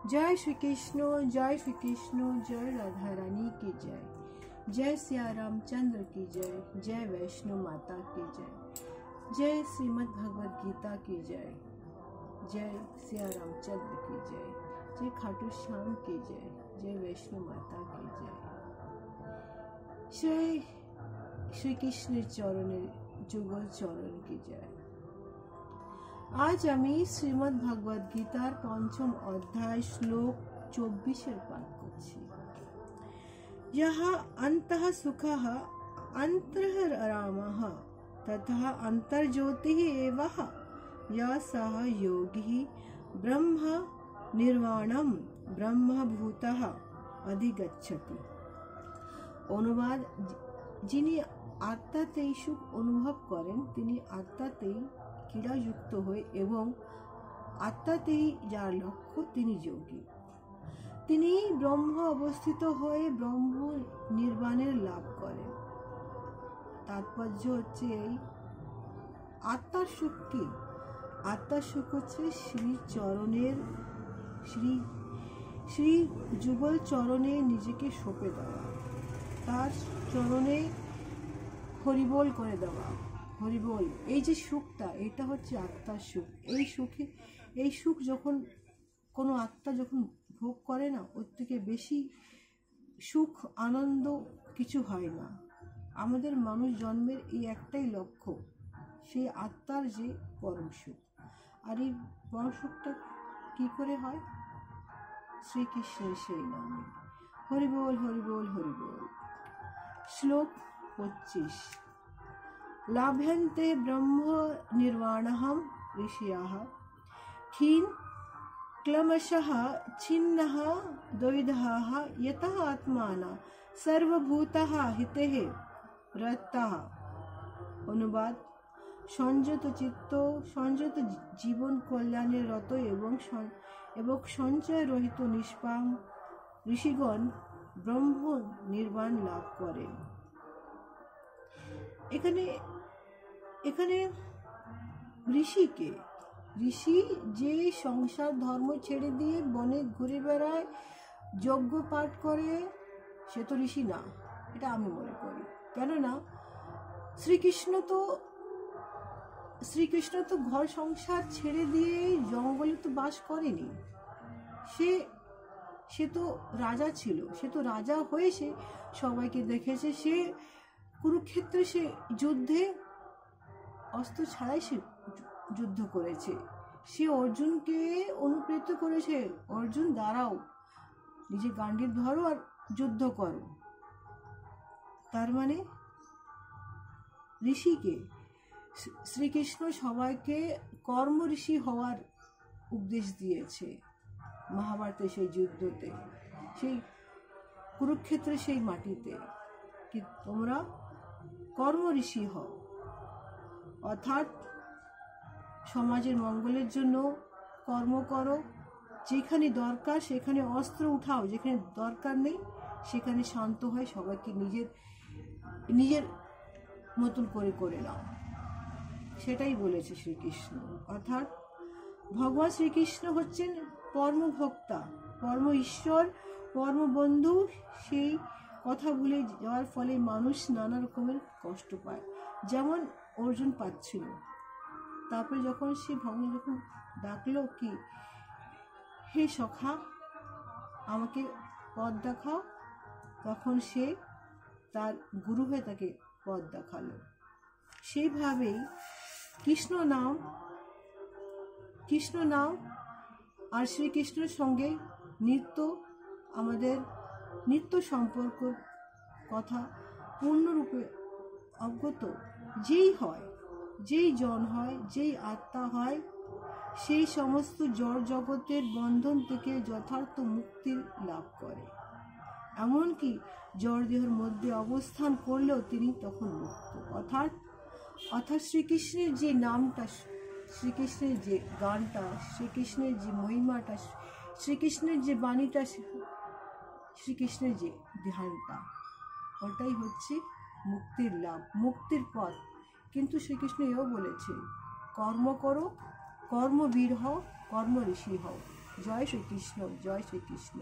जय श्री कृष्ण, जय श्री कृष्ण, जय राधा रानी की जय, जय सिया रामचंद्र की जय, जय वैष्णो माता की जय, जय श्रीमद् भगवद गीता की जय, जय सिया रामचंद्र की जय, जय खाटू श्याम की जय, जय वैष्णो माता की जय। जय श्री कृष्ण चरणेर जुगल चरण की जय। आज आमी श्रीमद् भगवद गीतार पंचम अध्याय श्लोक 24 पाठ करছি। यहा अंतः सुखः अंतरारामः तथा अंतर्ज्योतिः एवः यः सः योगी ब्रह्म निर्वाणं ब्रह्मभूतः अधिगच्छति। অনুবাদ, যিনি আত্মাতেই সুখ অনুভব করেন তিনি আত্মাতেই ক্রীড়াযুক্ত হয়ে এবং আত্মাতেই যার লক্ষ্য তিনি যোগী। তিনি ব্রহ্ম অবস্থিত হয়ে ব্রহ্ম নির্বাণের লাভ করেন। তাৎপর্য হচ্ছে এই আত্মার সুখ কি? আত্মার সুখ হচ্ছে শ্রী যুগল চরণে নিজেকে সঁপে দেওয়া, তার চরণে হরিবোল করে দেওয়া। হরিবোল, এই যে সুখটা, এটা হচ্ছে আত্মার সুখ। এই সুখ যখন কোনো আত্মা যখন ভোগ করে না, ওর থেকে বেশি সুখ আনন্দ কিছু হয় না। আমাদের মানুষ জন্মের এই একটাই লক্ষ্য, সেই আত্মার যে পরম সুখ। আর এই পরম সুখটা কি করে হয়? শ্রীকৃষ্ণের সেই নামে। হরিবোল হরিবোল হরিবোল। শ্লোক 25। লাভ্যন্তে ব্রহ্ম নির্বাণহম ঋষিয়াঃ ক্ষীণ ক্লেশতঃ ছিন্নঃ দ্বৈধাঃ যতঃ আত্মানঃ সর্বভূতঃ হিতেঃ রতাঃ। অনুবাদ, সংযত চিত্ত সংযত জীবন কল্যাণের রত এবং সঞ্চয় রহিত নিষ্পাপ ঋষিগণ ব্রহ্ম নির্বাণ লাভ করেন। এখানে ঋষিকে, ঋষি যে সংসার ধর্ম ছেড়ে দিয়ে বনে ঘুরে বেড়ায়, যজ্ঞ পাঠ করে, সে তো ঋষি না, এটা আমি মনে করি। কেননা শ্রীকৃষ্ণ তো ঘর সংসার ছেড়ে দিয়ে জঙ্গলে তো বাস করেনি। সে তো রাজা ছিল, সে তো রাজা হয়ে সে সবাইকে দেখেছে। সে কুরুক্ষেত্রে সে যুদ্ধে অস্ত্র ছাড়াই সে যুদ্ধ করেছে। সে অর্জুনকে অনুপ্রেরিত করেছে, অর্জুন দাঁড়াও, নিজে গান্ডীব ধরো আর যুদ্ধ করো। তার মানে ঋষিকে, শ্রীকৃষ্ণ সবাইকে কর্ম ঋষি হওয়ার উপদেশ দিয়েছে মহাভারতের সেই যুদ্ধতে, সেই কুরুক্ষেত্রে সেই মাটিতে, কি তোমরা কর্ম ঋষি হও, অর্থাৎ সমাজের মঙ্গলের জন্য কর্ম করো। যেখানে দরকার সেখানে অস্ত্র উঠাও, যেখানে দরকার নেই সেখানে শান্ত হয়ে সবাইকে নিজের মতন করে নাও। সেটাই বলেছে শ্রীকৃষ্ণ। অর্থাৎ ভগবান শ্রীকৃষ্ণ হচ্ছেন পরমভক্তা, পরম ঈশ্বর, পরমবন্ধু। সেই কথা ভুলে যাওয়ার ফলে মানুষ নানা রকমের কষ্ট পায়, যেমন অর্জুন পাচ্ছিল। তারপরে যখন সে ভগবান যখন ডাকলো কি, হে সখা আমাকে পথ দেখাও, তখন সে তার গুরু হয়ে তাকে পথ দেখালো। সেইভাবেই কৃষ্ণ নাম আর শ্রীকৃষ্ণের সঙ্গে আমাদের নিত্য সম্পর্ক কথা পূর্ণরূপে অবগত যেই জন হয়, যেই আত্মা হয়, সেই সমস্ত জড় জগতের বন্ধন থেকে যথার্থ মুক্তি লাভ করে। এমনকি জড় দেহের মধ্যে অবস্থান করলেও তিনি তখন মুক্ত। অর্থাৎ শ্রীকৃষ্ণের যে নামটা, শ্রীকৃষ্ণের যে গানটা, শ্রীকৃষ্ণের যে মহিমাটা, শ্রীকৃষ্ণের যে বাণীটা, শ্রীকৃষ্ণের যে ধ্যানটা, ওটাই হচ্ছে মুক্তির লাভ, মুক্তির পথ। কিন্তু শ্রীকৃষ্ণ এও বলেছে, কর্ম করো, কর্মবীর হও, কর্ম ঋষি হও। জয় শ্রীকৃষ্ণ, জয় শ্রীকৃষ্ণ।